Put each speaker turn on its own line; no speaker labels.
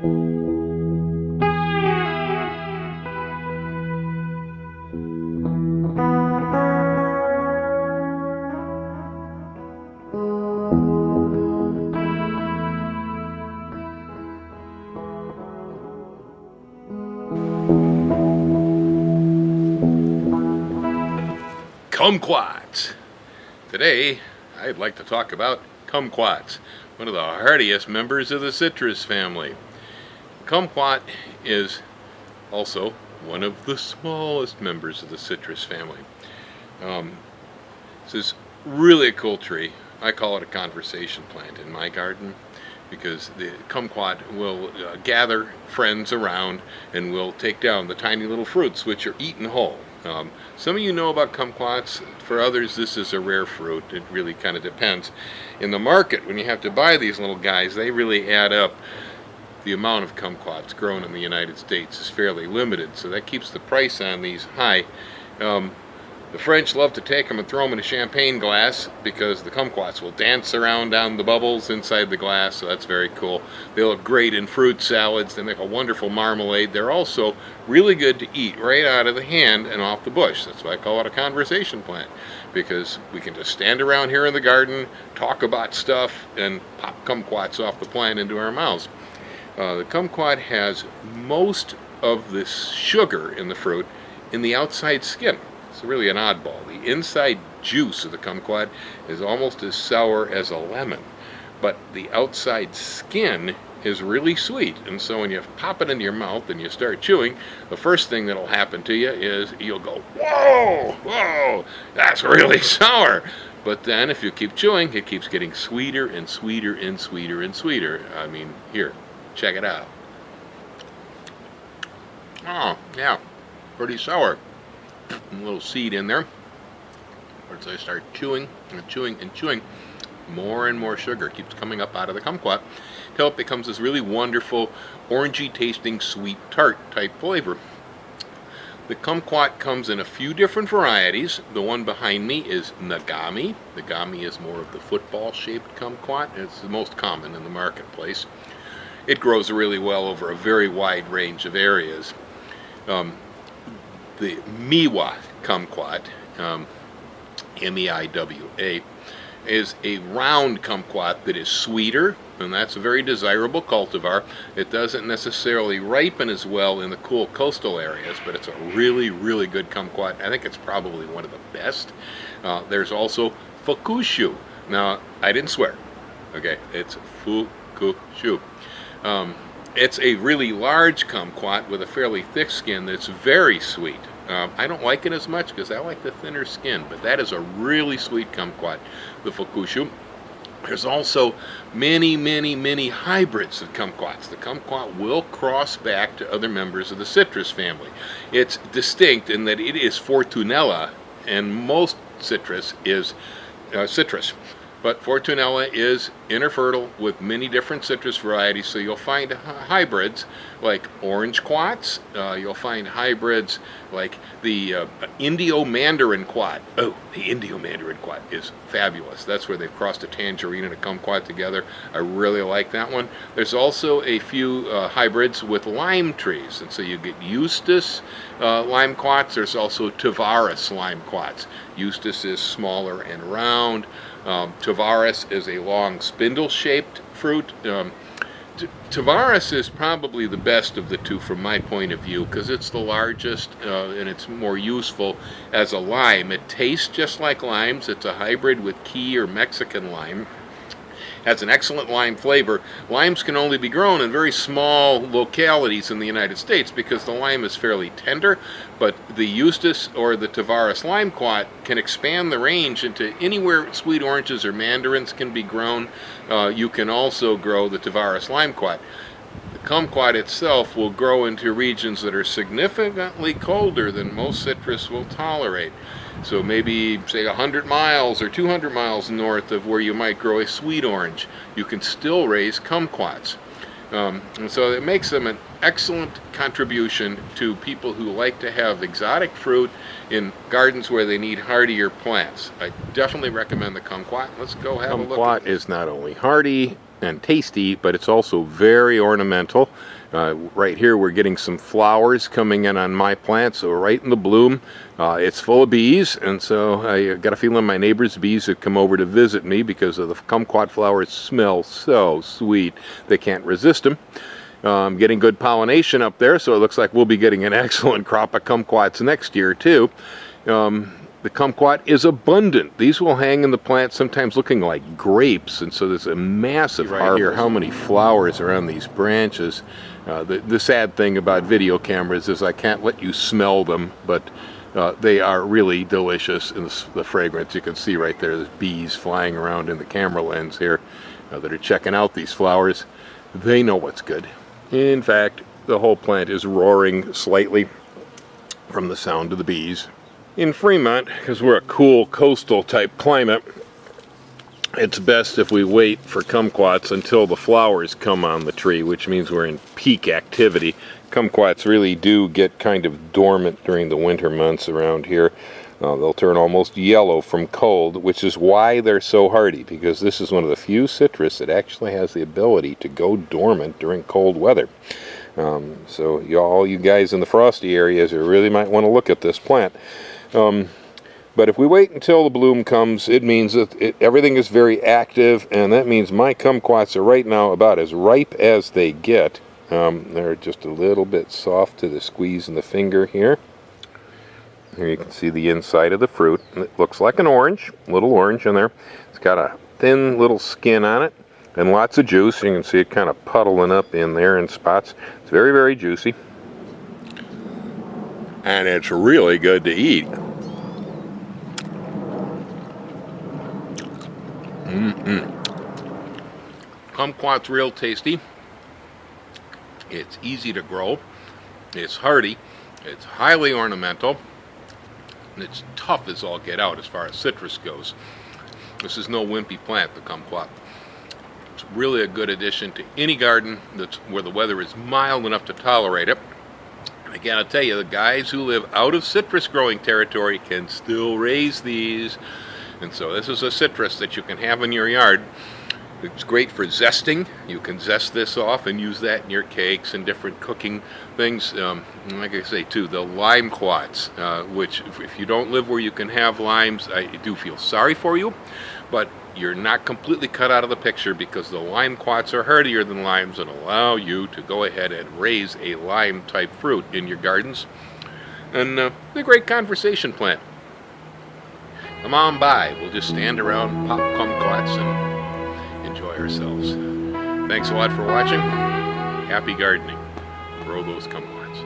Kumquats. Today, I'd like to talk about kumquats, one of the hardiest members of the citrus family. Kumquat is also one of the smallest members of the citrus family. This is really a cool tree. I call it a conversation plant in my garden because the kumquat will gather friends around and will take down the tiny little fruits which are eaten whole. Some of you know about kumquats. For others, this is a rare fruit. It really kind of depends. In the market, when you have to buy these little guys, they really add up. The amount of kumquats grown in the United States is fairly limited, so that keeps the price on these high. The French love to take them and throw them in a champagne glass because the kumquats will dance around down the bubbles inside the glass, so that's very cool. They look great in fruit salads. They make a wonderful marmalade. They're also really good to eat right out of the hand and off the bush. That's why I call it a conversation plant, because we can just stand around here in the garden, talk about stuff, and pop kumquats off the plant into our mouths. The kumquat has most of the sugar in the fruit in the outside skin. It's really an oddball. The inside juice of the kumquat is almost as sour as a lemon, but the outside skin is really sweet. And so when you pop it into your mouth and you start chewing, the first thing that'll happen to you is you'll go, whoa, whoa, that's really sour. But then if you keep chewing, it keeps getting sweeter and sweeter and sweeter and sweeter. I mean, here, check it out. Oh, yeah, pretty sour. A little seed in there. As I start chewing and chewing and chewing, more and more sugar keeps coming up out of the kumquat until it becomes this really wonderful, orangey tasting, sweet tart type flavor. The kumquat comes in a few different varieties. The one behind me is Nagami. Nagami is more of the football shaped kumquat. It's the most common in the marketplace. It grows really well over a very wide range of areas. The Miwa kumquat, M-E-I-W-A, is a round kumquat that is sweeter, and that's a very desirable cultivar. It doesn't necessarily ripen as well in the cool coastal areas, but it's a really, really good kumquat. I think it's probably one of the best. There's also Fukushu. Now, I didn't swear. Okay, it's Fukushu. It's a really large kumquat with a fairly thick skin that's very sweet. I don't like it as much because I like the thinner skin, but that is a really sweet kumquat, the Fukushu. There's also many, many, many hybrids of kumquats. The kumquat will cross back to other members of the citrus family. It's distinct in that it is Fortunella, and most citrus is citrus. But Fortunella is interfertile with many different citrus varieties, so you'll find hybrids like orange quats. You'll find hybrids like the Indio Mandarin quat. Oh, the Indio Mandarin quat is fabulous. That's where they've crossed a tangerine and a kumquat together. I really like that one. There's also a few hybrids with lime trees, and so you get Eustace limequats. There's also Tavares limequats. Eustace is smaller and round. Tavares is a long spindle-shaped fruit. Tavares is probably the best of the two from my point of view because it's the largest and it's more useful as a lime. It tastes just like limes. It's a hybrid with key or Mexican lime. Has an excellent lime flavor. Limes can only be grown in very small localities in the United States because the lime is fairly tender, but the Eustace or the Tavares limequat can expand the range into anywhere sweet oranges or mandarins can be grown. You can also grow the Tavares limequat. The kumquat itself will grow into regions that are significantly colder than most citrus will tolerate. So maybe, say, 100 miles or 200 miles north of where you might grow a sweet orange, you can still raise kumquats. And so it makes them an excellent contribution to people who like to have exotic fruit in gardens where they need hardier plants. I definitely recommend the kumquat. Let's go have a look. Kumquat is not only hardy, and tasty, but it's also very ornamental. Right here we're getting some flowers coming in on my plant, so right in the bloom. It's full of bees, and so I got a feeling my neighbor's bees have come over to visit me because of the kumquat flowers smell so sweet. They can't resist them. Getting good pollination up there, so it looks like we'll be getting an excellent crop of kumquats next year too. The kumquat is abundant. These will hang in the plant, sometimes looking like grapes, and so there's a massive harvest. Here, how many flowers are on these branches. The sad thing about video cameras is I can't let you smell them, but they are really delicious in the fragrance. You can see right there, there's bees flying around in the camera lens here that are checking out these flowers. They know what's good. In fact, the whole plant is roaring slightly from the sound of the bees. In Fremont, because we're a cool coastal type climate, it's best if we wait for kumquats until the flowers come on the tree, which means we're in peak activity. Kumquats really do get kind of dormant during the winter months around here. They'll turn almost yellow from cold, which is why they're so hardy, because this is one of the few citrus that actually has the ability to go dormant during cold weather. So all you guys in the frosty areas, you really might want to look at this plant. But if we wait until the bloom comes, it means that everything is very active, and that means my kumquats are right now about as ripe as they get. They're just a little bit soft to the squeeze in the finger here. Here you can see the inside of the fruit. It looks like an orange, a little orange in there. It's got a thin little skin on it and lots of juice. You can see it kind of puddling up in there in spots. It's very, very juicy. And it's really good to eat. Kumquat's real tasty. It's easy to grow. It's hardy. It's highly ornamental. And it's tough as all get out as far as citrus goes. This is no wimpy plant, the kumquat. It's really a good addition to any garden that's where the weather is mild enough to tolerate it. And I gotta tell you, the guys who live out of citrus growing territory can still raise these. And so this is a citrus that you can have in your yard. It's great for zesting. You can zest this off and use that in your cakes and different cooking things. Like I say too, the limequats, which if you don't live where you can have limes, I do feel sorry for you, but you're not completely cut out of the picture, because the limequats are hardier than limes and allow you to go ahead and raise a lime type fruit in your gardens. And they're a great conversation plant. Come on by. We'll just stand around, pop kumquats, and enjoy ourselves. Thanks a lot for watching. Happy gardening. Grow those kumquats.